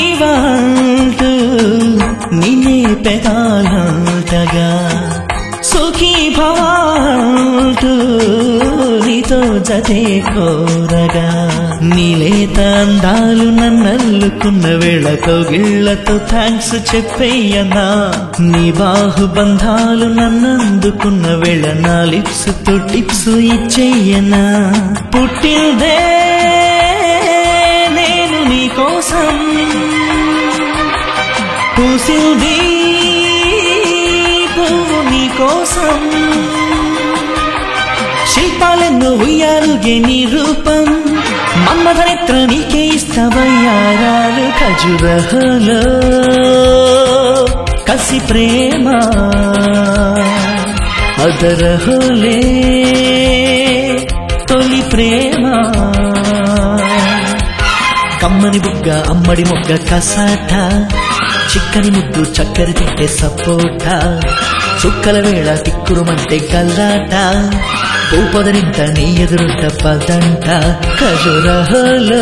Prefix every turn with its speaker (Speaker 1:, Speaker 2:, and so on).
Speaker 1: చిరంజీవంటూ నిన్నే పెదాలంటగా సుఖీ భవంటూ నీతో జతే కోరగా నీలేత అందాలు నన్నల్లుకున్న వేళతో గిళ్లతో థ్యాంక్స్ చెప్పేయనా నీ బాహుబంధాలు నన్నందుకున్న వేళ నా లిప్స్ తో టిప్స్ ఇచ్చేయనా పుట్టిందే నేను నీ కోసం పూసింది పువ్వు నీ కోసం శిల్పాలెన్నో ఉయ్యాలుగే నీ రూపం మన్మథనేత్ర నీకే ఇస్తావయ్యారాలు ఖజురహలో కసి ప్రేమ అదరహోలే తొలి ప్రేమ కమ్మని బుగ్గ అమ్మడి మొగ్గ కసాట చిక్కని ముద్దు చక్కరి తిట్టే సపోట చుక్కల వేళ తిక్కురుమంటే గల్లాట పూపదరింత నీ ఎదురుంట పదంట ఖజురహలో